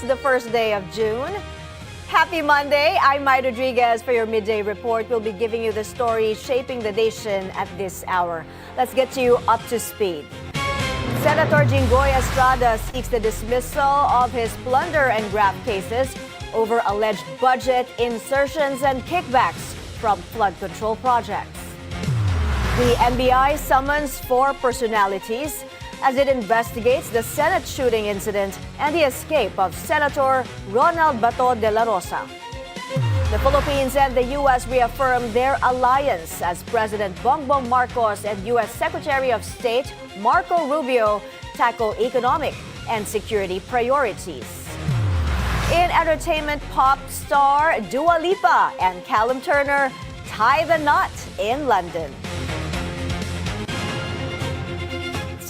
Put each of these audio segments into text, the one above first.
the first day of June. Happy Monday! I'm Mai Rodriguez for your Midday Report. We'll be giving you the story shaping the nation at this hour. Let's get you up to speed. Senator Jinggoy Estrada seeks the dismissal of his plunder and graft cases over alleged budget insertions and kickbacks from flood control projects. The NBI summons 4 personalities as it investigates the Senate shooting incident and the escape of Senator Bato de la Rosa. The Philippines and the U.S. reaffirmed their alliance as President Bongbong Marcos and U.S. Secretary of State Marco Rubio tackle economic and security priorities. In entertainment, pop star Dua Lipa and Callum tie the knot in London.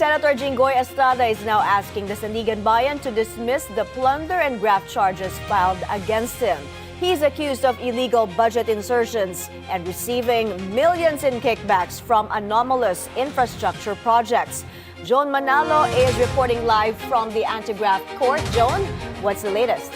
Senator Jinggoy Estrada is now asking the Sandiganbayan to dismiss the plunder and graft charges filed against him. He's accused of illegal budget insertions and receiving millions in kickbacks from anomalous infrastructure projects. Joan Manalo is reporting live from the anti-graft court. Joan, what's the latest?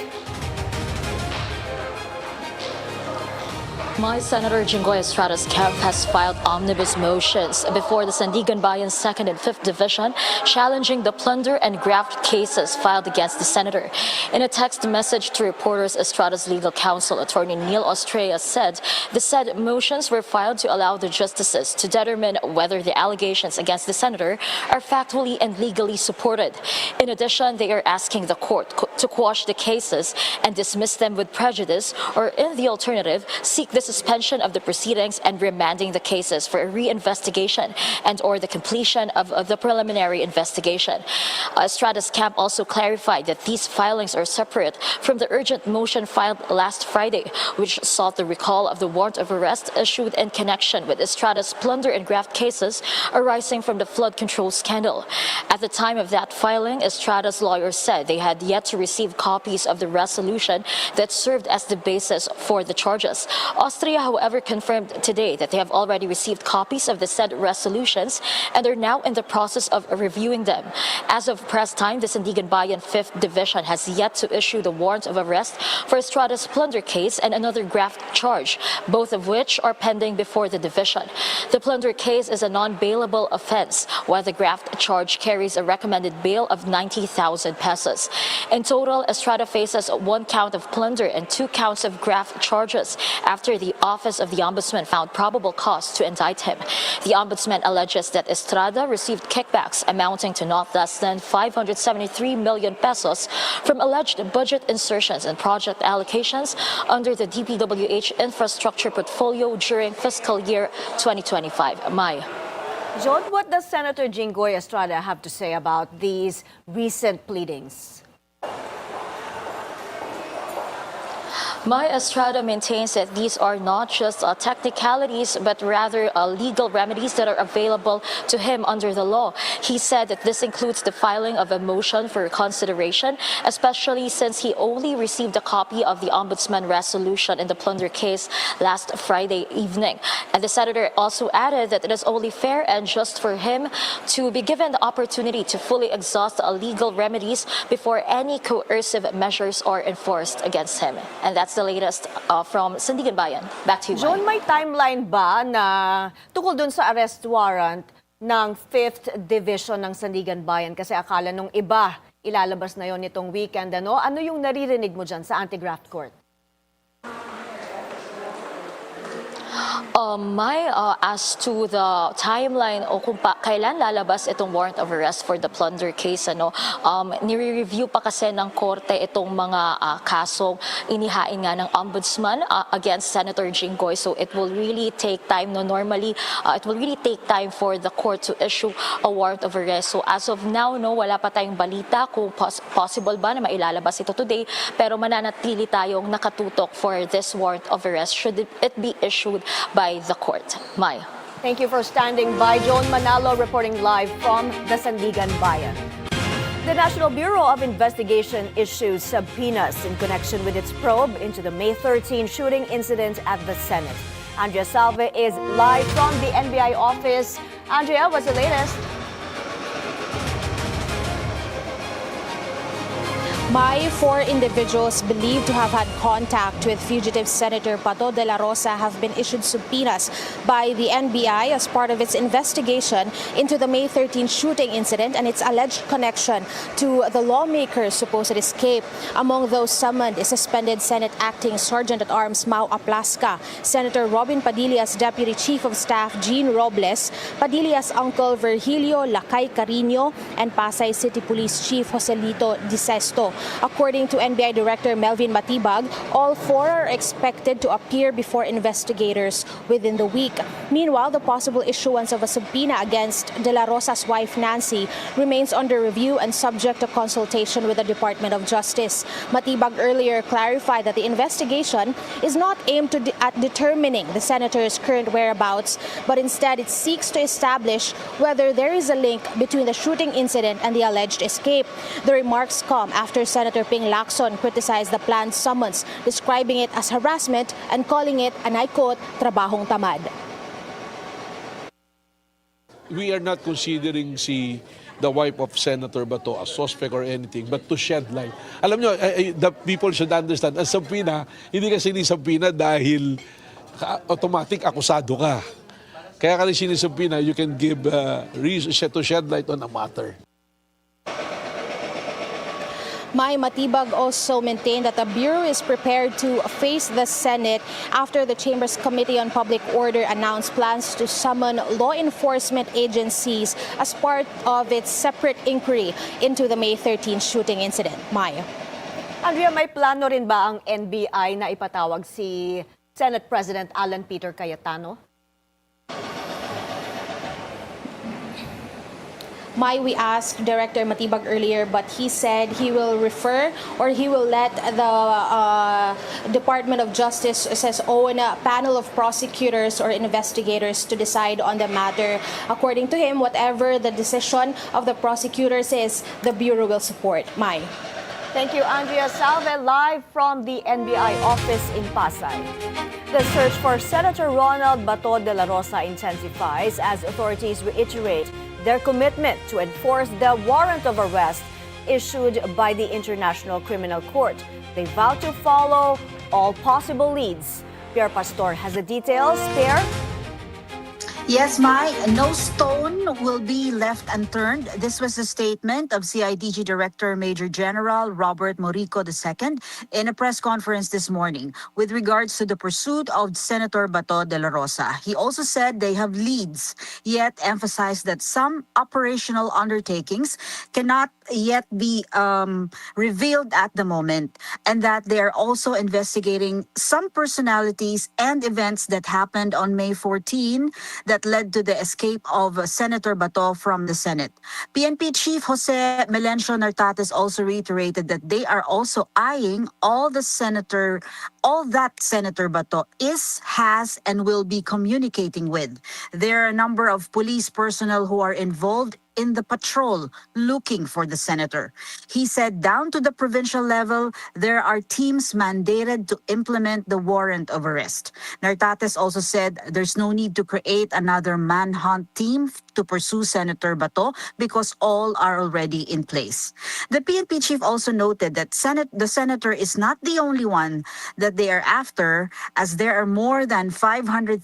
Senator Jinggoy Estrada's camp has filed omnibus motions before the Sandiganbayan 2nd and 5th Division, challenging the plunder and graft cases filed against the senator. In a text message to reporters, Estrada's legal counsel, attorney Neil Estrada, said the said motions were filed to allow the justices to determine whether the allegations against the senator are factually and legally supported. In addition, they are asking the court to quash the cases and dismiss them with prejudice, or in the alternative, seek the suspension of the proceedings and remanding the cases for a reinvestigation and or the completion of the preliminary investigation. Estrada's camp also clarified that these filings are separate from the urgent motion filed last Friday, which sought the recall of the warrant of arrest issued in connection with Estrada's plunder and graft cases arising from the flood control scandal. At the time of that filing, Estrada's lawyers said they had yet to receive copies of the resolution that served as the basis for the charges. Austria, however, confirmed today that they have already received copies of the said resolutions and are now in the process of reviewing them. As of press time, the Sandiganbayan 5th Division has yet to issue the warrant of arrest for Estrada's plunder case and another graft charge, both of which are pending before the division. The plunder case is a non-bailable offense, while the graft charge carries a recommended bail of 90,000 pesos. In total, Estrada faces 1 count of plunder and 2 counts of graft charges after the Office of the Ombudsman found probable cause to indict him. The Ombudsman alleges that Estrada received kickbacks amounting to not less than 573 million pesos from alleged budget insertions and project allocations under the DPWH infrastructure portfolio during fiscal year 2025. Mai. Joan, what does Senator Jinggoy Estrada have to say about these recent pleadings? Mai Estrada maintains that these are not just technicalities, but rather legal remedies that are available to him under the law. He said that this includes the filing of a motion for consideration, especially since he only received a copy of the Ombudsman resolution in the plunder case last Friday evening. And the senator also added that it is only fair and just for him to be given the opportunity to fully exhaust legal remedies before any coercive measures are enforced against him. And that's the latest from Sandiganbayan. Back to you, John, may timeline ba na tungkol dun sa arrest warrant ng 5th Division ng Sandiganbayan? Kasi akala nung iba, ilalabas na yon nitong weekend. Ano yung naririnig mo dyan sa anti-graft court? As to the timeline o kung kailan lalabas itong warrant of arrest for the plunder case, nire-review pa kasi ng korte itong mga kasong inihain nga ng ombudsman against Senator Jinggoy. So it will really take time. Normally, it will really take time for the court to issue a warrant of arrest. So as of now, wala pa tayong balita kung possible ba na mailalabas ito today. Pero mananatili tayong nakatutok for this warrant of arrest should it be issued by the court. Mai. Thank you for standing by. Joan Manalo reporting live from the Sandiganbayan. The National Bureau of Investigation issues subpoenas in connection with its probe into the May 13 shooting incident at the Senate. Andrea Salve is live from the NBI office. Andrea, what's the latest? Four individuals believed to have had contact with fugitive Senator Bato de la Rosa have been issued subpoenas by the NBI as part of its investigation into the May 13 shooting incident and its alleged connection to the lawmaker's supposed escape. Among those summoned is suspended Senate Acting Sergeant-at-Arms Mau Aplaska, Senator Robin Padilla's Deputy Chief of Staff Jean Robles, Padilla's uncle Virgilio Lakay Carino, and Pasay City Police Chief Joselito Disesto. According to NBI Director Melvin Matibag, all four are expected to appear before investigators within the week. Meanwhile, the possible issuance of a subpoena against De La Rosa's wife Nancy remains under review and subject to consultation with the Department of Justice. Matibag earlier clarified that the investigation is not aimed at determining the senator's current whereabouts, but instead it seeks to establish whether there is a link between the shooting incident and the alleged escape. The remarks come after Senator Ping Lacson criticized the planned summons, describing it as harassment and calling it, and I quote, trabahong tamad. We are not considering the wife of Senator Bato a suspect or anything, but to shed light. Alam nyo, the people should understand, ang sampina, hindi kasi nisampina dahil automatic akusado ka. Kaya kasi sinisampina, you can give reason to shed light on a matter. Mai Matibag also maintained that the Bureau is prepared to face the Senate after the Chamber's Committee on Public Order announced plans to summon law enforcement agencies as part of its separate inquiry into the May 13 shooting incident. Mai. Andrea, may plano rin ba ang NBI na ipatawag si Senate President Alan Peter Cayetano? Mai, we asked Director Matibag earlier, but he said he will refer or he will let the Department of Justice own a panel of prosecutors or investigators to decide on the matter. According to him, whatever the decision of the prosecutors is, the Bureau will support. Mai. Thank you, Andrea Salve, live from the NBI office in Pasay. The search for Senator Ronald Bato de la Rosa intensifies as authorities reiterate their commitment to enforce the warrant of arrest issued by the International Criminal Court. They vow to follow all possible leads. Pierre Pastor has the details. Pierre? Yes, Mai, no stone will be left unturned. This was a statement of CIDG Director Major General Robert Morico II in a press conference this morning with regards to the pursuit of Senator Bato de la Rosa. He also said they have leads, yet emphasized that some operational undertakings cannot yet be revealed at the moment, and that they are also investigating some personalities and events that happened on May 14 that led to the escape of Senator Bato from the Senate. PNP Chief Jose Melencio Nartates also reiterated that they are also eyeing all that Senator Bato has, and will be communicating with. There are a number of police personnel who are involved in the patrol looking for the senator. He said down to the provincial level, there are teams mandated to implement the warrant of arrest. Nartates also said there's no need to create another manhunt team to pursue Senator Bato because all are already in place. The PNP chief also noted that the senator is not the only one that they are after, as there are more than 500,000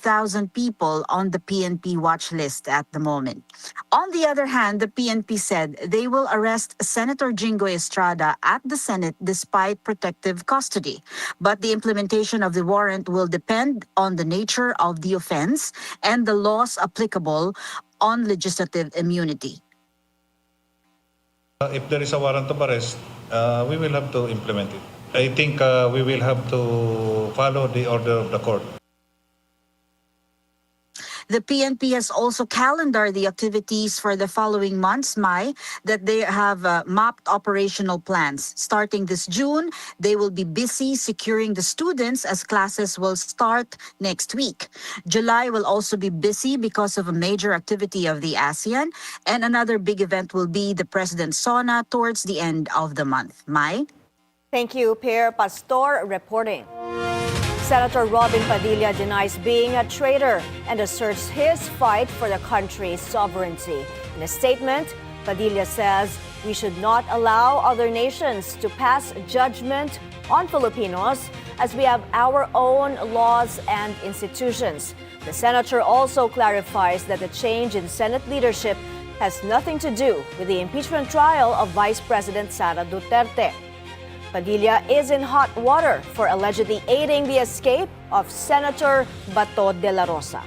people on the PNP watch list at the moment. On the other hand, the PNP said they will arrest Senator Jinggoy Estrada at the Senate despite protective custody. But the implementation of the warrant will depend on the nature of the offense and the laws applicable on legislative immunity. If there is a warrant of arrest, we will have to implement it. I think we will have to follow the order of the court. The PNP has also calendared the activities for the following months, Mai, that they have mapped operational plans. Starting this June, they will be busy securing the students as classes will start next week. July will also be busy because of a major activity of the ASEAN, and another big event will be the President's Sauna towards the end of the month. Mai? Thank you, Pierre Pastor, reporting. Senator Robin Padilla denies being a traitor and asserts his fight for the country's sovereignty. In a statement, Padilla says we should not allow other nations to pass judgment on Filipinos as we have our own laws and institutions. The senator also clarifies that the change in Senate leadership has nothing to do with the impeachment trial of Vice President Sara Duterte. Padilla is in hot water for allegedly aiding the escape of Senator Bato de la Rosa.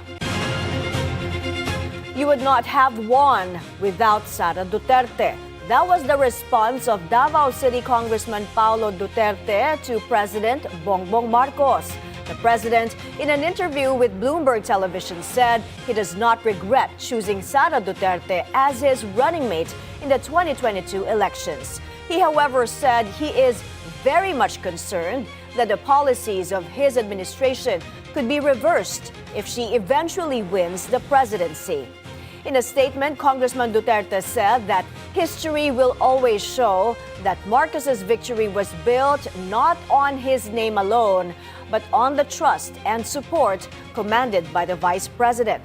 You would not have won without Sara Duterte. That was the response of Davao City Congressman Paulo Duterte to President Bongbong Marcos. The president, in an interview with Bloomberg Television, said he does not regret choosing Sara Duterte as his running mate in the 2022 elections. He, however, said he is very much concerned that the policies of his administration could be reversed if she eventually wins the presidency. In a statement, Congressman Duterte said that history will always show that Marcos's victory was built not on his name alone, but on the trust and support commanded by the vice president.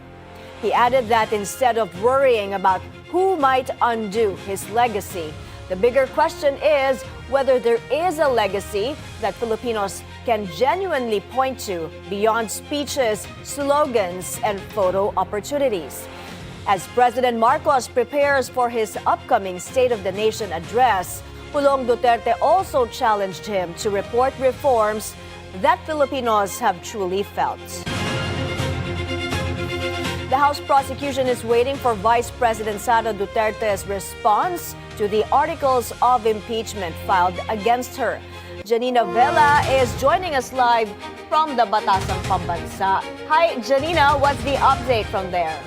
He added that instead of worrying about who might undo his legacy, the bigger question is whether there is a legacy that Filipinos can genuinely point to beyond speeches, slogans, and photo opportunities. As President Marcos prepares for his upcoming State of the Nation address, Pulong Duterte also challenged him to report reforms that Filipinos have truly felt. The House prosecution is waiting for Vice President Sara Duterte's response to the articles of impeachment filed against her. Janina Vela is joining us live from the Batasang Pambansa. Hi, Janina, what's the update from there?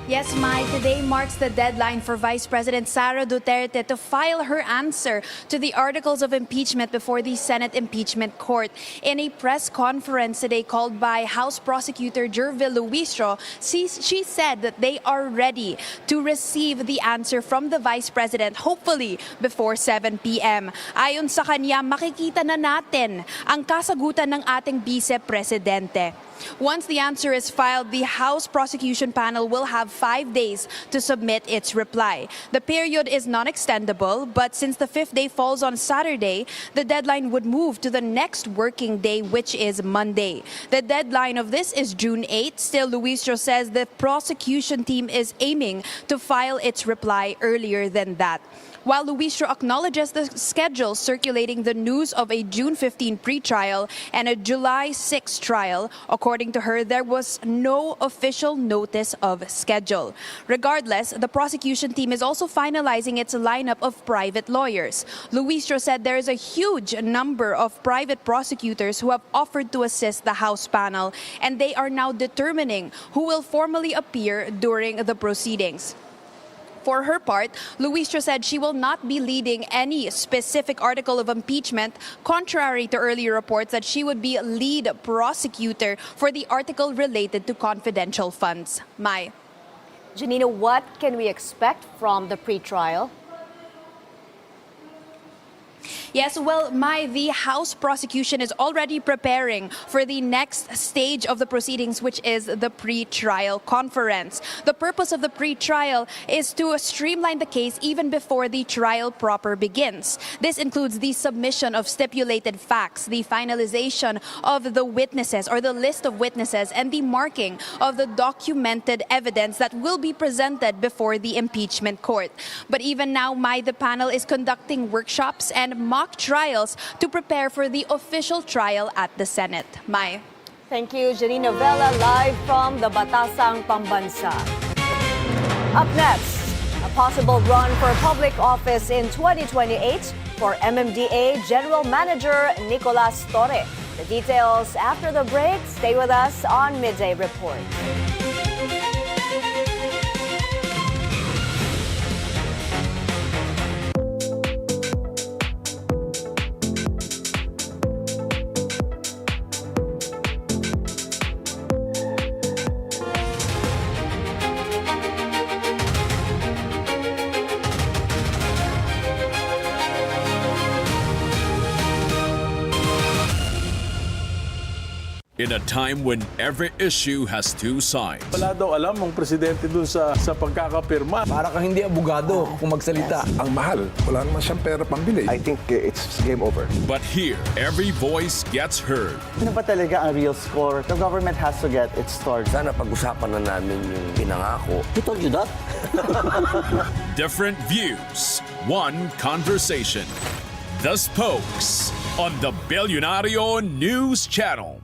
Yes, Mai, today marks the deadline for Vice President Sara Duterte to file her answer to the articles of impeachment before the Senate Impeachment Court. In a press conference today called by House Prosecutor Jervil Luistro, she said that they are ready to receive the answer from the Vice President, hopefully before 7 p.m. Ayon sa kanya, makikita na natin ang kasagutan ng ating Vice Presidente. Once the answer is filed, the House Prosecution Panel will have 5 days to submit its reply. The period is non-extendable, but since the 5th day falls on Saturday, the deadline would move to the next working day, which is Monday. The deadline of this is June 8. Still, Luistro says the prosecution team is aiming to file its reply earlier than that. While Luistro acknowledges the schedule circulating the news of a June 15 pre-trial and a July 6 trial, according to her, there was no official notice of schedule. Regardless, the prosecution team is also finalizing its lineup of private lawyers. Luistro said there is a huge number of private prosecutors who have offered to assist the House panel, and they are now determining who will formally appear during the proceedings. For her part, Luistro said she will not be leading any specific article of impeachment, contrary to earlier reports that she would be lead prosecutor for the article related to confidential funds. Mai. Janina, what can we expect from the pre-trial? Yes, well, Mai, the House prosecution is already preparing for the next stage of the proceedings, which is the pre-trial conference. The purpose of the pre-trial is to streamline the case even before the trial proper begins. This includes the submission of stipulated facts, the finalization of the witnesses or the list of witnesses, and the marking of the documented evidence that will be presented before the impeachment court. But even now, Mai, the panel is conducting workshops and mock trials to prepare for the official trial at the Senate. Mai. Thank you, Janina Vela, live from the Batasang Pambansa. Up next, a possible run for public office in 2028 for MMDA General Manager Nicolas Torre. The details after the break. Stay with us on Midday Report. In a time when every issue has two sides. Wala daw alam ang presidente dun sa pagkakapirma. Para kang hindi abogado kung magsalita. Ang mahal, wala naman siyang pera pambili. I think it's game over. But here, every voice gets heard. Ano ba talaga ang real score? The government has to get its start. Sana pag-usapan na namin yung pinangako. Who told you that? Different views, one conversation. The Spokes on the Bilyonaryo News Channel.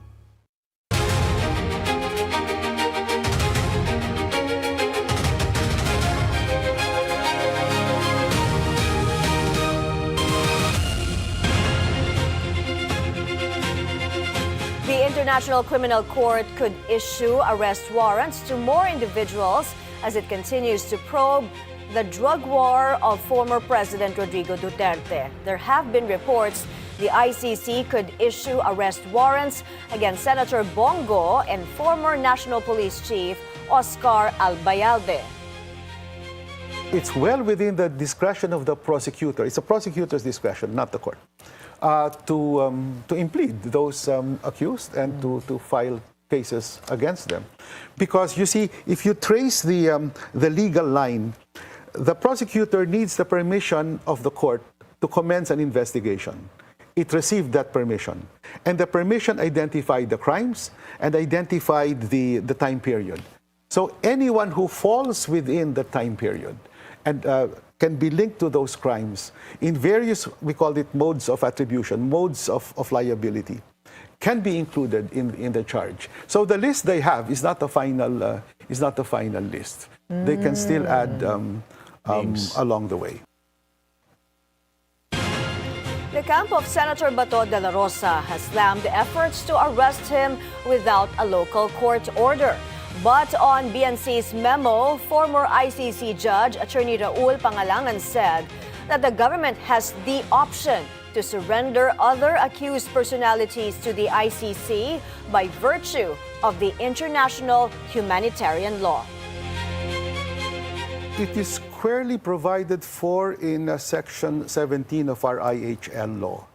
The International Criminal Court could issue arrest warrants to more individuals as it continues to probe the drug war of former President Rodrigo Duterte. There have been reports the ICC could issue arrest warrants against Senator Bongbong and former National Police Chief Oscar Albayalde. It's well within the discretion of the prosecutor. It's a prosecutor's discretion, not the court, to implead those accused and to file cases against them. Because you see, if you trace the legal line, the prosecutor needs the permission of the court to commence an investigation. It received that permission. And the permission identified the crimes and identified the time period. So anyone who falls within the time period and can be linked to those crimes in various, we call it modes of attribution, modes of liability, can be included in the charge. So the list they have is not the final list. They can still add along the way. The camp of Senator Bato Dela Rosa has slammed efforts to arrest him without a local court order. But on BNC's memo, former ICC Judge Attorney Raul Pangalangan said that the government has the option to surrender other accused personalities to the ICC by virtue of the international humanitarian law. It is squarely provided for in Section 17 of our IHL law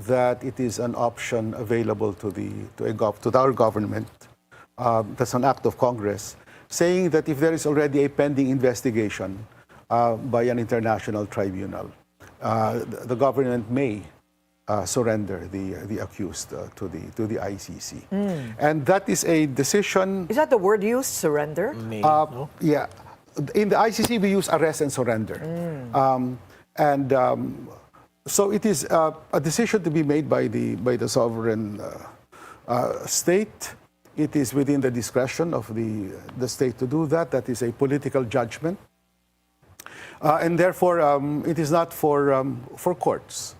that it is an option available to our government. That's an act of Congress, saying that if there is already a pending investigation by an international tribunal, the government may surrender the accused to the ICC. And that is a decision. Is that the word used, surrender? No? Yeah. In the ICC, we use arrest and surrender. So it is a decision to be made by the sovereign state. It is within the discretion of the state to do that. That is a political judgment. And therefore, it is not for courts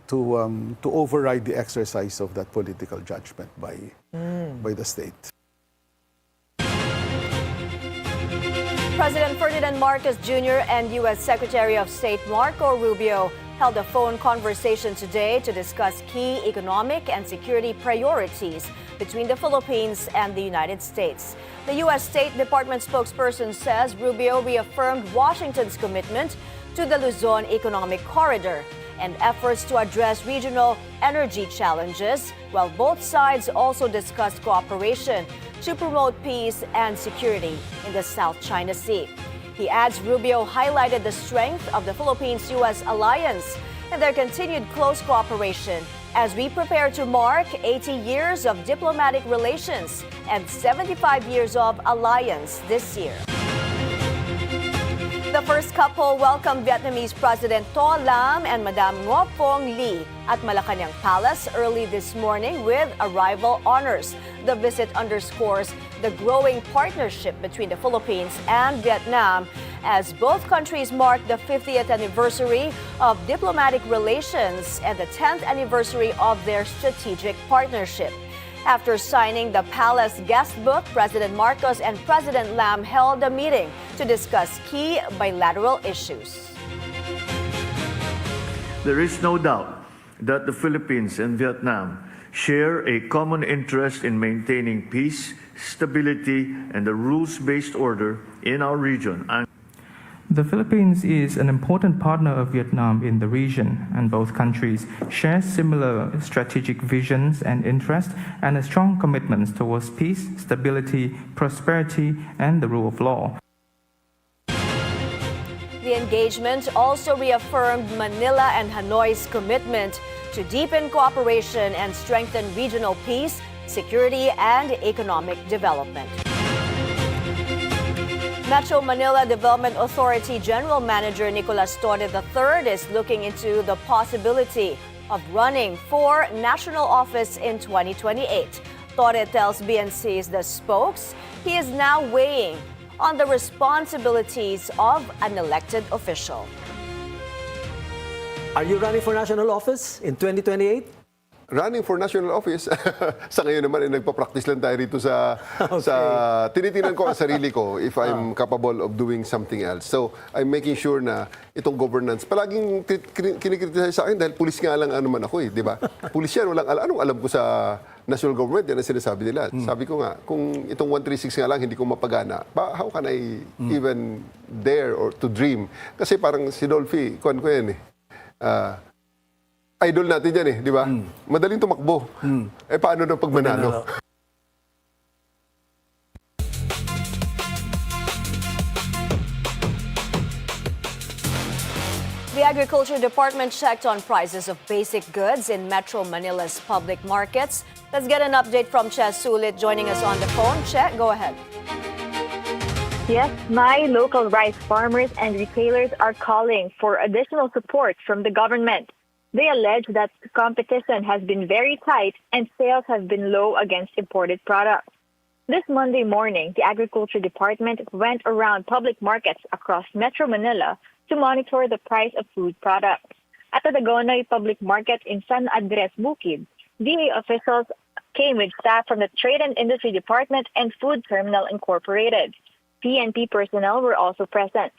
to override the exercise of that political judgment by the state. President Ferdinand Marcos Jr. and U.S. Secretary of State Marco Rubio held a phone conversation today to discuss key economic and security priorities between the Philippines and the United States. The U.S. State Department spokesperson says Rubio reaffirmed Washington's commitment to the Luzon Economic Corridor and efforts to address regional energy challenges, while both sides also discussed cooperation to promote peace and security in the South China Sea. He adds Rubio highlighted the strength of the Philippines-U.S. alliance and their continued close cooperation as we prepare to mark 80 years of diplomatic relations and 75 years of alliance this year. The first couple welcomed Vietnamese President To Lam and Madame Ngo Phuong Ly at Malacanang Palace early this morning with arrival honors. The visit underscores the growing partnership between the Philippines and Vietnam as both countries mark the 50th anniversary of diplomatic relations and the 10th anniversary of their strategic partnership. After signing the palace guest book, President Marcos and President Lam held a meeting to discuss key bilateral issues. There is no doubt that the Philippines and Vietnam share a common interest in maintaining peace, stability, and a rules-based order in our region. The Philippines is an important partner of Vietnam in the region, and both countries share similar strategic visions and interests and a strong commitment towards peace, stability, prosperity, and the rule of law. The engagement also reaffirmed Manila and Hanoi's commitment to deepen cooperation and strengthen regional peace, security, and economic development. Metro Manila Development Authority General Manager Nicolas Torre III is looking into the possibility of running for national office in 2028. Torre tells BNC's The Spokes he is now weighing on the responsibilities of an elected official. Are you running for national office in 2028? Running for national office, sa ngayon naman ay nagpa-practice lang tayo rito sa tinitingnan ko ang sarili ko if I'm capable of doing something else. So, I'm making sure na itong governance, palaging kinikritisize sa akin dahil pulis nga lang naman ako di ba? Pulis yan, anong alam ko sa national government, yan ang sinasabi nila. Sabi ko nga, kung itong 136 nga lang hindi ko mapagana, how can I even dare or to dream? Kasi parang si Dolphy, kuwan ko yan idol natin yan di ba? Madaling tumakbo. Paano na pag manalo? The Agriculture Department checked on prices of basic goods in Metro Manila's public markets. Let's get an update from Che Sulit joining us on the phone. Che, go ahead. Yes, my local rice farmers and retailers are calling for additional support from the government. They allege that competition has been very tight and sales have been low against imported products. This Monday morning, the Agriculture Department went around public markets across Metro Manila to monitor the price of food products. At the Dagonoy Public Market in San Andres, Bukid, DA officials came with staff from the Trade and Industry Department and Food Terminal Incorporated. PNP personnel were also present.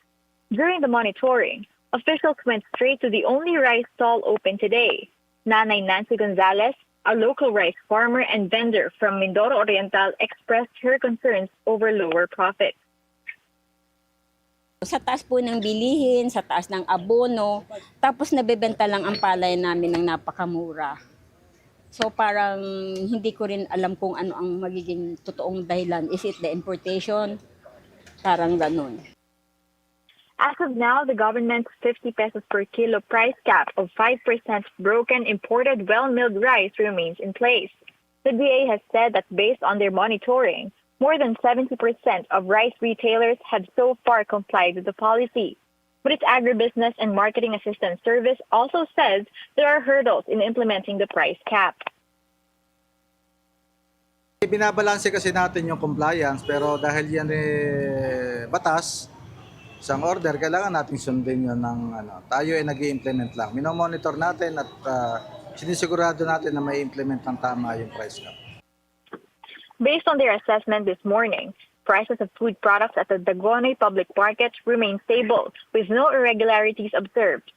During the monitoring, officials went straight to the only rice stall open today. Nanay Nancy Gonzalez, a local rice farmer and vendor from Mindoro Oriental, expressed her concerns over lower profits. Sa taas po ng bilihin, sa taas ng abono, tapos nabebenta lang ang palay namin ng napakamura. So parang hindi ko rin alam kung ano ang magiging totoong dahilan. Is it the importation? Parang ganun. As of now, the government's 50 pesos per kilo price cap of 5% broken imported well-milled rice remains in place. The DA has said that based on their monitoring, more than 70% of rice retailers have so far complied with the policy. But its Agribusiness and Marketing Assistance Service also says there are hurdles in implementing the price cap. Binabalanse kasi natin yung compliance pero dahil yan batas, isang order, kailangan natin sundin yun ng tayo ay nag-i-implement lang. Minomonitor natin at sinisigurado natin na may implement ng tama yung price cap. Based on their assessment this morning, prices of food products at the Dagonoy Public Market remain stable with no irregularities observed.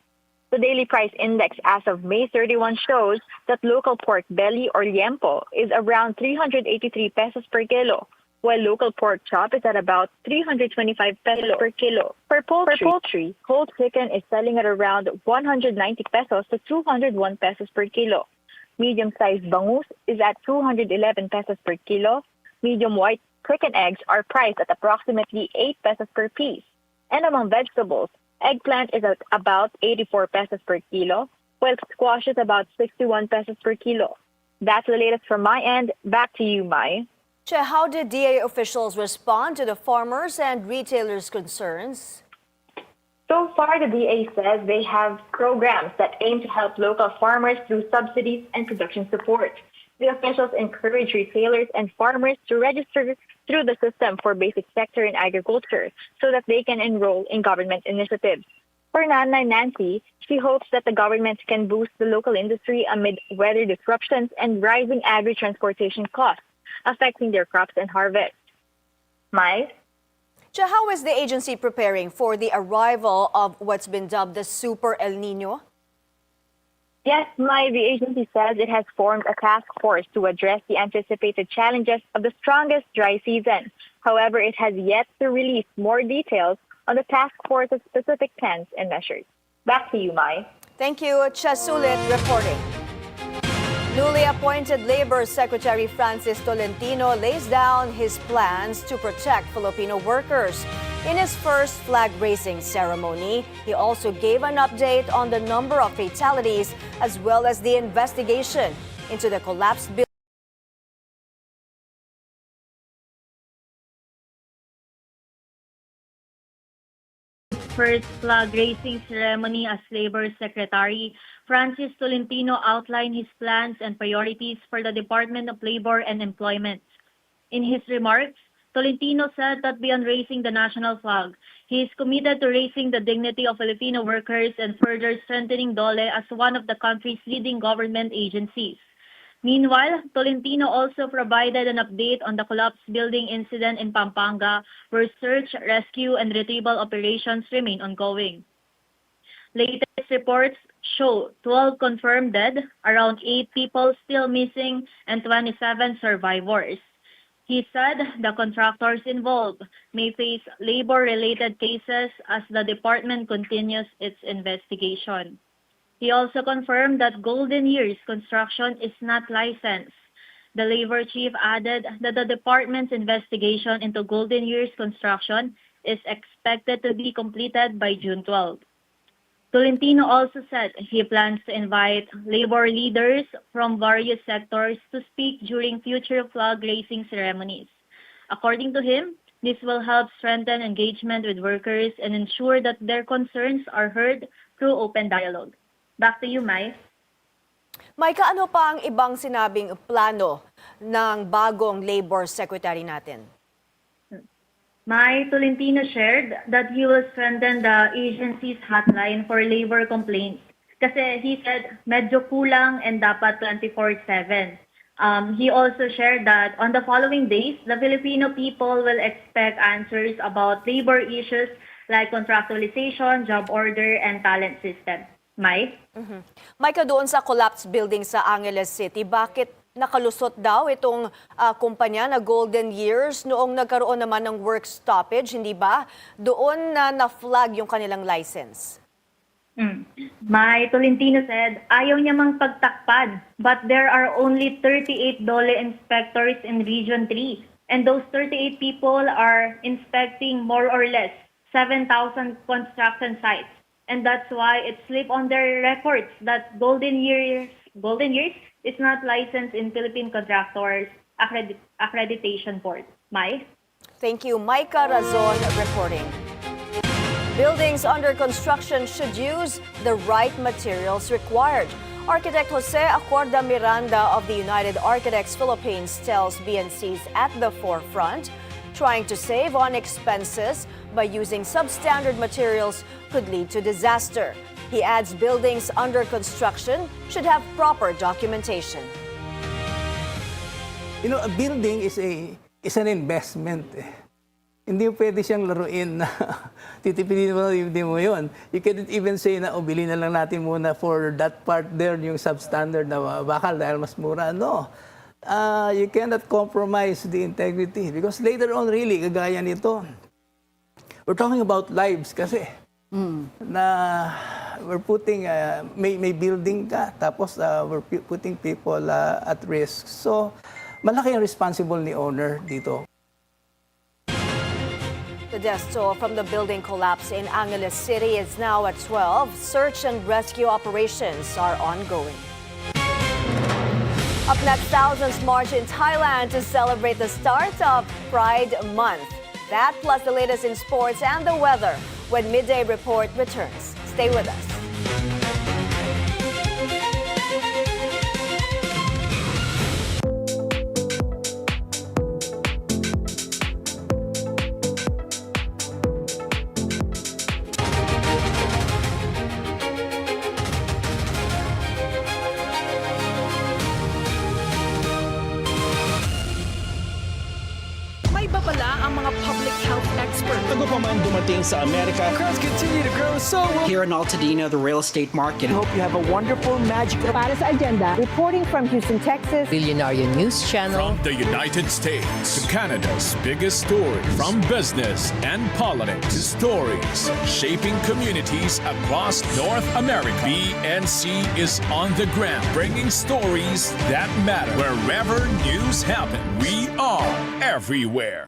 The daily price index as of May 31 shows that local pork belly or liempo is around 383 pesos per kilo, while local pork chop is at about 325 pesos per kilo. For poultry, whole chicken is selling at around 190 pesos to 201 pesos per kilo. Medium-sized bangus is at 211 pesos per kilo. Medium white chicken eggs are priced at approximately 8 pesos per piece. And among vegetables, eggplant is at about 84 pesos per kilo, while squash is about 61 pesos per kilo. That's the latest from my end. Back to you, Mai. Che, how did DA officials respond to the farmers and retailers' concerns? So far, the DA says they have programs that aim to help local farmers through subsidies and production support. The officials encourage retailers and farmers to register through the system for basic sector in agriculture so that they can enroll in government initiatives. For Nanay Nancy, she hopes that the government can boost the local industry amid weather disruptions and rising agri-transportation costs affecting their crops and harvest. Mai? How is the agency preparing for the arrival of what's been dubbed the Super El Nino? Yes, Mai, the agency says it has formed a task force to address the anticipated challenges of the strongest dry season. However, it has yet to release more details on the task force's specific plans and measures. Back to you, Mai. Thank you, Chasulit reporting. Newly appointed Labor Secretary Francis Tolentino lays down his plans to protect Filipino workers. In his first flag-raising ceremony, he also gave an update on the number of fatalities as well as the investigation into the collapsed building. First flag-raising ceremony as Labor Secretary, Francis Tolentino outlined his plans and priorities for the Department of Labor and Employment. In his remarks, Tolentino said that beyond raising the national flag, he is committed to raising the dignity of Filipino workers and further strengthening DOLE as one of the country's leading government agencies. Meanwhile, Tolentino also provided an update on the collapsed building incident in Pampanga, where search, rescue, and retrieval operations remain ongoing. Latest reports show 12 confirmed dead, around 8 people still missing, and 27 survivors. He said the contractors involved may face labor-related cases as the department continues its investigation. He also confirmed that Golden Years construction is not licensed. The labor chief added that the department's investigation into Golden Years construction is expected to be completed by June 12. Tolentino also said he plans to invite labor leaders from various sectors to speak during future flag-raising ceremonies. According to him, this will help strengthen engagement with workers and ensure that their concerns are heard through open dialogue. Back to you, Mai. Micah, ano pa ang ibang sinabing plano ng bagong Labor Secretary natin? Mai, Tolentino shared that he will strengthen the agency's hotline for labor complaints. Kasi he said, medyo kulang and dapat 24/7. He also shared that on the following days, the Filipino people will expect answers about labor issues like contractualization, job order, and talent system. Mai? Micah, doon sa collapsed building sa Angeles City, bakit nakalusot daw itong kumpanya na Golden Years noong nagkaroon naman ng work stoppage, hindi ba? Doon na-flag yung kanilang license. Mai, Tolentino said, ayaw niya mang pagtakpan, but there are only 38 DOLE inspectors in Region 3. And those 38 people are inspecting more or less 7,000 construction sites. And that's why it slipped on their records that Golden Years is not licensed in Philippine Contractors Accreditation Board. Mai? Thank you. Micah Razon reporting. Buildings under construction should use the right materials required. Architect Jose Acorda Miranda of the United Architects Philippines tells BNC's at the forefront, trying to save on expenses by using substandard materials could lead to disaster. He adds buildings under construction should have proper documentation. You know, a building is an investment. Hindi pwede siyang laruin na titipidin mo, hindi mo yun. You can't even say na, bilhin na lang natin muna for that part there, yung substandard na bakal dahil mas mura. No. You cannot compromise the integrity because later on, really, kagaya nito, we're talking about lives kasi. Na we're putting, may building ka, tapos we're putting people at risk. So, malaki ang responsible ni owner dito. The death toll from the building collapse in Angeles City is now at 12. Search and rescue operations are ongoing. Up next, thousands march in Thailand to celebrate the start of Pride Month. That plus the latest in sports and the weather when Midday Report returns. Stay with us. May babala ang mga public health experts. pa man dumating sa Amerika. Crowds continue to grow, so here in Altadena, the real estate market. I hope you have a wonderful, magical... Para sa agenda, reporting from Houston, Texas. Bilyonaryo News Channel. From the United States to Canada's biggest stories. From business and politics to stories shaping communities across North America. BNC is on the ground, bringing stories that matter. Wherever news happens, we are everywhere.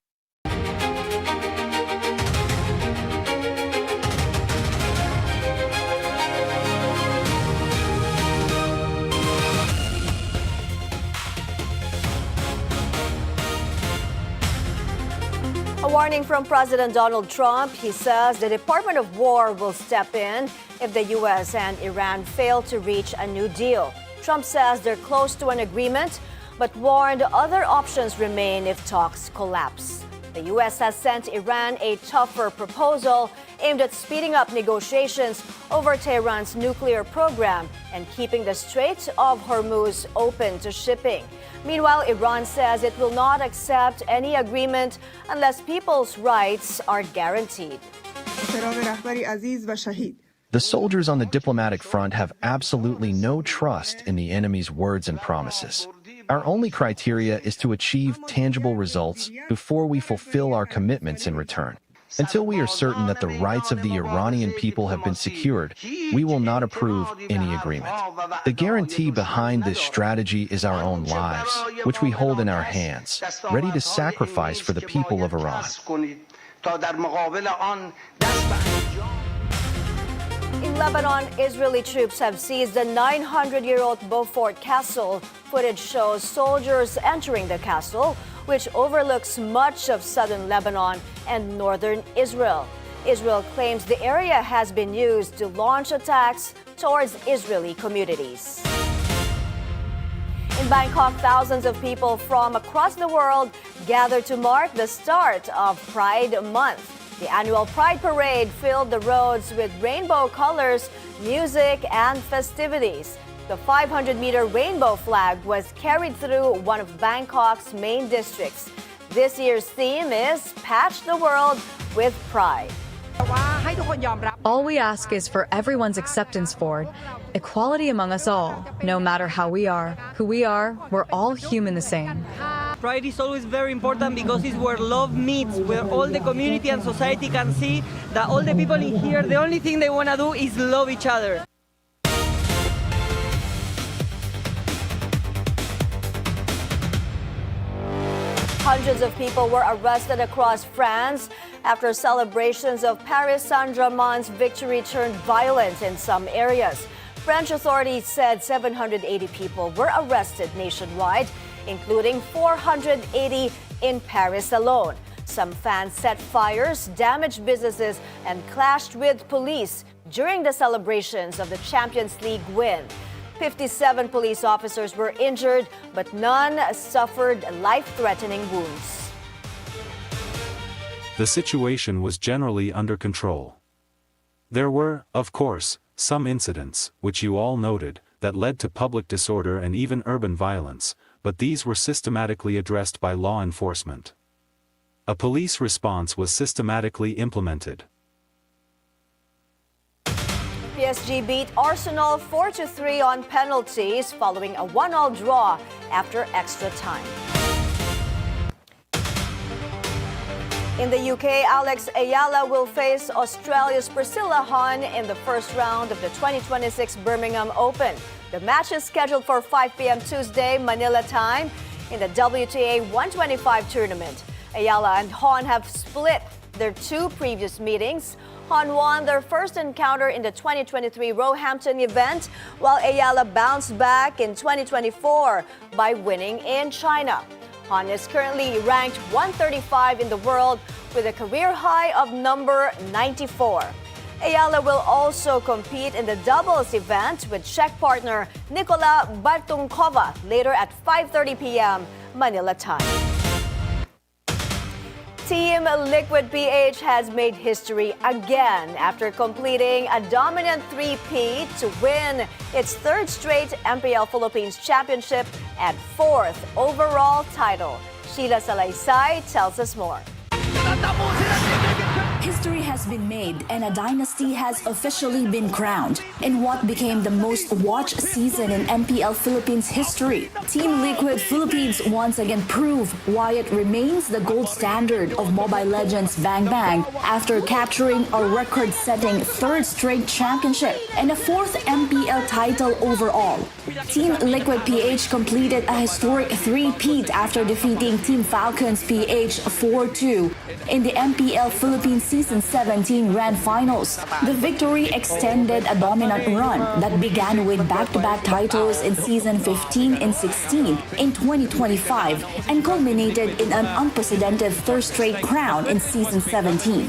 A warning from President Donald Trump. He says the Department of War will step in if the U.S. and Iran fail to reach a new deal. Trump says they're close to an agreement, but warned other options remain if talks collapse. The U.S. has sent Iran a tougher proposal aimed at speeding up negotiations over Tehran's nuclear program and keeping the Strait of Hormuz open to shipping. Meanwhile, Iran says it will not accept any agreement unless people's rights are guaranteed. The soldiers on the diplomatic front have absolutely no trust in the enemy's words and promises. Our only criteria is to achieve tangible results before we fulfill our commitments in return. Until we are certain that the rights of the Iranian people have been secured, we will not approve any agreement. The guarantee behind this strategy is our own lives, which we hold in our hands, ready to sacrifice for the people of Iran. In Lebanon, Israeli troops have seized the 900-year-old Beaufort Castle. Footage shows soldiers entering the castle, which overlooks much of southern Lebanon and northern Israel. Israel claims the area has been used to launch attacks towards Israeli communities. In Bangkok, thousands of people from across the world gathered to mark the start of Pride Month. The annual Pride Parade filled the roads with rainbow colors, music, and festivities. The 500-meter rainbow flag was carried through one of Bangkok's main districts. This year's theme is Patch the World with Pride. All we ask is for everyone's acceptance for it, equality among us all, no matter how we are, who we are, we're all human the same. Pride is always very important because it's where love meets, where all the community and society can see that all the people in here, the only thing they want to do is love each other. Hundreds of people were arrested across France after celebrations of Paris Saint-Germain's victory turned violent in some areas. French authorities said 780 people were arrested nationwide, including 480 in Paris alone. Some fans set fires, damaged businesses, and clashed with police during the celebrations of the Champions League win. 57 police officers were injured, but none suffered life-threatening wounds. The situation was generally under control. There were, of course, some incidents, which you all noted, that led to public disorder and even urban violence, but these were systematically addressed by law enforcement. A police response was systematically implemented. PSG beat Arsenal 4-3 on penalties following a 1-1 draw after extra time. In the UK, Alex Ayala will face Australia's Priscilla Hon in the first round of the 2026 Birmingham Open. The match is scheduled for 5 p.m. Tuesday, Manila time, in the WTA 125 tournament. Ayala and Hon have split their two previous meetings. Hon won their first encounter in the 2023 Roehampton event, while Ayala bounced back in 2024 by winning in China. Hon is currently ranked 135 in the world with a career high of number 94. Ayala will also compete in the doubles event with Czech partner Nikola Bartunkova later at 5:30 p.m. Manila time. Team Liquid PH has made history again after completing a dominant three-peat to win its third straight MPL Philippines Championship and fourth overall title. Sheila Salaysay tells us more. History has been made and a dynasty has officially been crowned in what became the most watched season in MPL Philippines history. Team Liquid Philippines once again proved why it remains the gold standard of Mobile Legends Bang Bang after capturing a record-setting third straight championship and a fourth MPL title overall. Team Liquid PH completed a historic three-peat after defeating Team Falcons PH 4-2 in the MPL Philippines Season 17 Grand Finals. The victory extended a dominant run that began with back-to-back titles in Season 15 and 16 in 2025 and culminated in an unprecedented third straight crown in Season 17.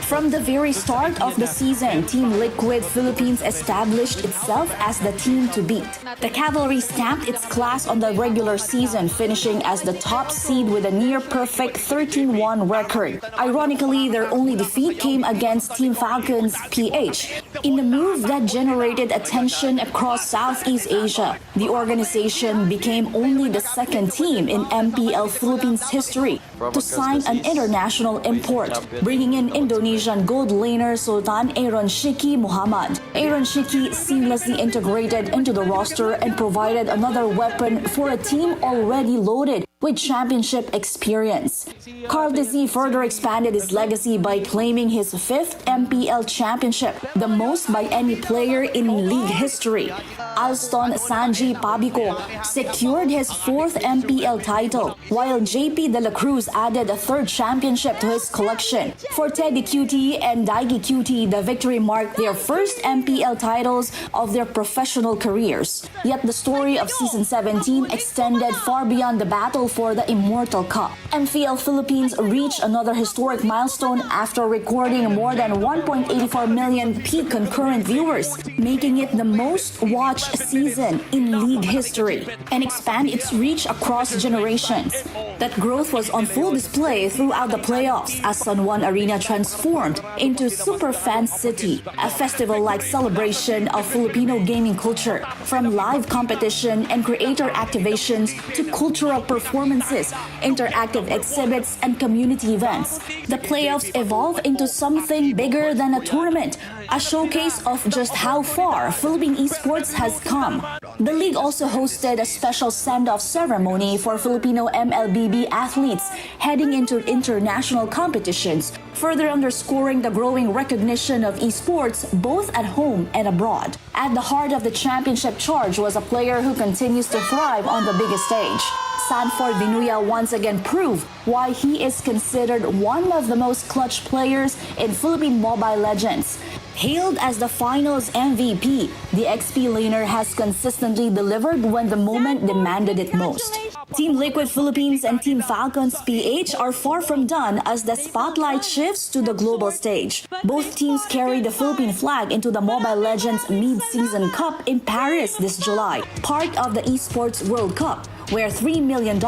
From the very start of the season, Team Liquid Philippines established itself as the team to beat. The Cavalry stamped its class on the regular season, finishing as the top seed with a near-perfect 13-1 record. Ironically, their only defeat came against Team Falcons PH in a move that generated attention across Southeast Asia. The organization became only the second team in MPL Philippines history to sign an international import, bringing in Indonesian gold laner Sultan Aaron Shiki Muhammad. Aaron Shiki seamlessly integrated into the roster and provided another weapon for a team already loaded with championship experience. Carl Dizzy further expanded his legacy by claiming his fifth MPL championship, the most by any player in league history. Alston Sanji Pabico secured his fourth MPL title, while JP De La Cruz added a third championship to his collection. For Teddy QT and Daigi QT, the victory marked their first MPL titles of their professional careers. Yet the story of Season 17 extended far beyond the battle for the Immortal Cup. MPL Philippines reached another historic milestone after recording more than 1.84 million peak concurrent viewers, making it the most watched season in league history and expand its reach across generations. That growth was on full display throughout the playoffs as San Juan Arena transformed into Super Fan City, a festival-like celebration of Filipino gaming culture. From live competition and creator activations to cultural performances, interactive exhibits, and community events, the playoffs evolved into something bigger than a tournament, a showcase of just how far Philippine esports has come. The league also hosted a special send-off ceremony for Filipino MLBB athletes heading into international competitions, further underscoring the growing recognition of esports both at home and abroad. At the heart of the championship charge was a player who continues to thrive on the biggest stage. Sanford Vinuya once again proved why he is considered one of the most clutch players in Philippine Mobile Legends. Hailed as the finals MVP, the XP laner has consistently delivered when the moment demanded it most. Team Liquid Philippines and Team Falcons PH are far from done as the spotlight shifts to the global stage. Both teams carry the Philippine flag into the Mobile Legends Mid-Season Cup in Paris this July, part of the Esports World Cup, where $3 million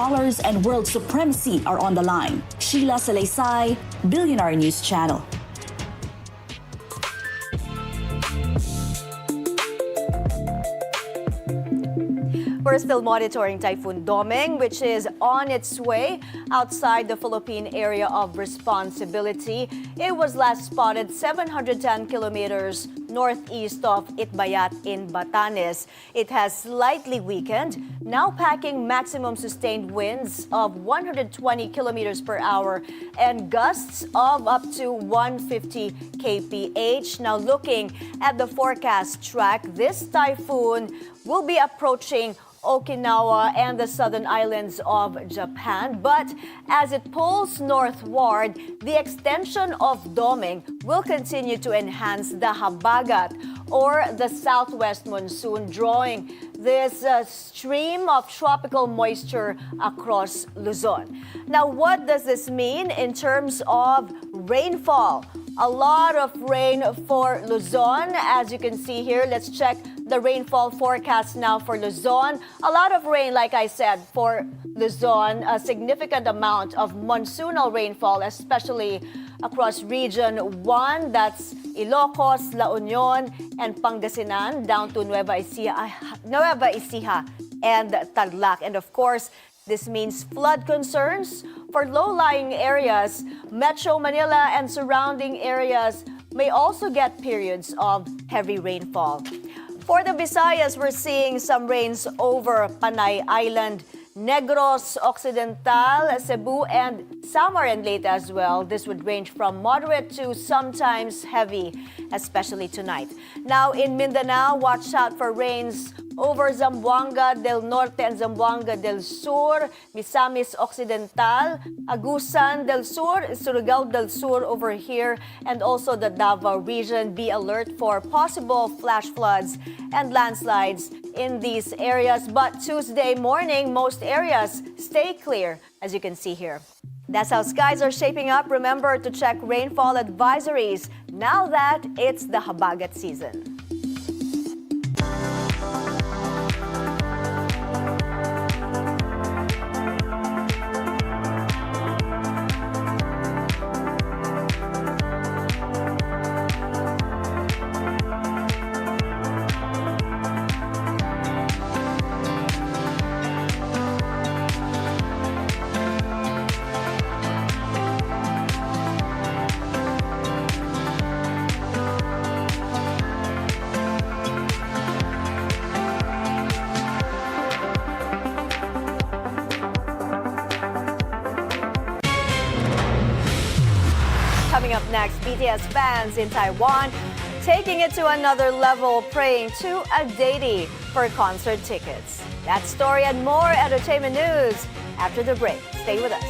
and world supremacy are on the line. Sheila Salaysay, Bilyonaryo News Channel. We're still monitoring Typhoon Doming, which is on its way outside the Philippine area of responsibility. It was last spotted 710 kilometers northeast of Itbayat in Batanes. It has slightly weakened, now packing maximum sustained winds of 120 kilometers per hour and gusts of up to 150 kph. Now looking at the forecast track, this typhoon will be approaching Okinawa and the southern islands of Japan. But as it pulls northward, the extension of Doming will continue to enhance the habagat or the southwest monsoon, drawing this stream of tropical moisture across Luzon. Now, what does this mean in terms of rainfall? A lot of rain for Luzon. As you can see here, let's check the rainfall forecast now for Luzon. A lot of rain, like I said, for Luzon. A significant amount of monsoonal rainfall, especially across Region 1. That's Ilocos, La Union, and Pangasinan, down to Nueva Ecija and Tarlac. And of course, This means flood concerns for low-lying areas. Metro Manila and surrounding areas may also get periods of heavy rainfall. For the Visayas, we're seeing some rains over Panay Island, Negros Occidental, Cebu, and Samar and Leyte as well. This would range from moderate to sometimes heavy, especially tonight. Now in Mindanao, watch out for rains over Zamboanga del Norte and Zamboanga del Sur, Misamis Occidental, Agusan del Sur, Surigao del Sur over here, and also the Davao region. Be alert for possible flash floods and landslides in these areas. But Tuesday morning, most areas stay clear, as you can see here. That's how skies are shaping up. Remember to check rainfall advisories now that it's the habagat season. Coming up next, BTS fans in Taiwan taking it to another level, praying to a deity for concert tickets. That story and more entertainment news after the break. Stay with us.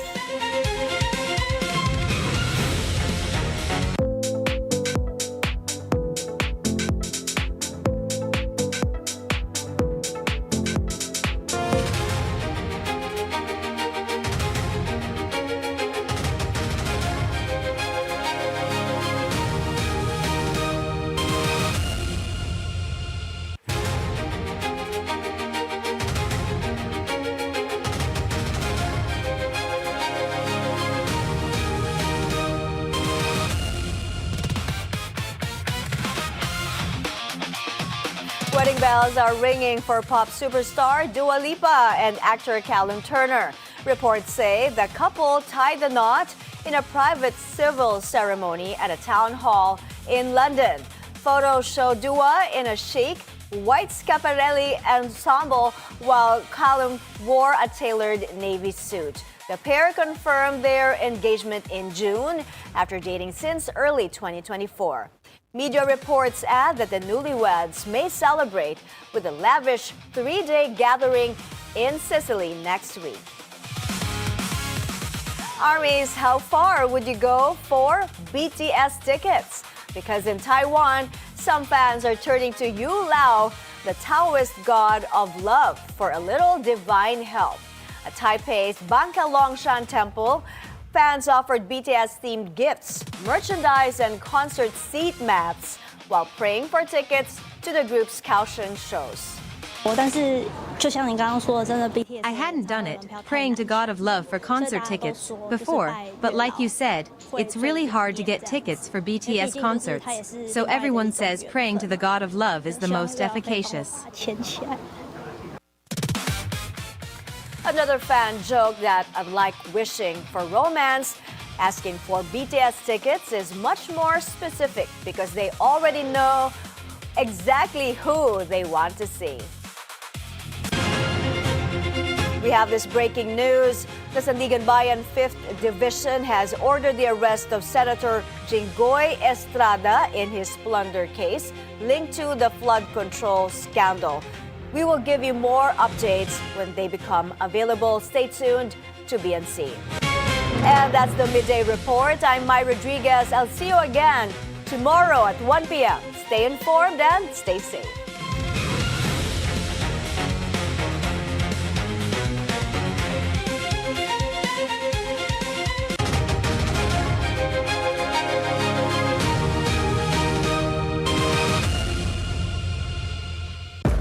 Wedding bells are ringing for pop superstar Dua Lipa and actor Callum Turner. Reports say the couple tied the knot in a private civil ceremony at a town hall in London. Photos show Dua in a chic white Schiaparelli ensemble while Callum wore a tailored navy suit. The pair confirmed their engagement in June after dating since early 2024. Media reports add that the newlyweds may celebrate with a lavish 3-day gathering in Sicily next week. Armies, how far would you go for BTS tickets? Because in Taiwan, some fans are turning to Yu Lao, the Taoist god of love, for a little divine help. At Taipei's Bangka Longshan Temple, fans offered BTS-themed gifts, merchandise, and concert seat maps while praying for tickets to the group's Kaohsiung shows. I hadn't done it, praying to God of love for concert tickets, before, but like you said, it's really hard to get tickets for BTS concerts. So everyone says praying to the God of love is the most efficacious. Another fan joked that, unlike wishing for romance, asking for BTS tickets is much more specific because they already know exactly who they want to see. We have this breaking news. The Sandiganbayan 5th Division has ordered the arrest of Senator Jinggoy Estrada in his plunder case linked to the flood control scandal. We will give you more updates when they become available. Stay tuned to BNC. And that's the Midday Report. I'm Mai Rodriguez. I'll see you again tomorrow at 1 p.m. Stay informed and stay safe.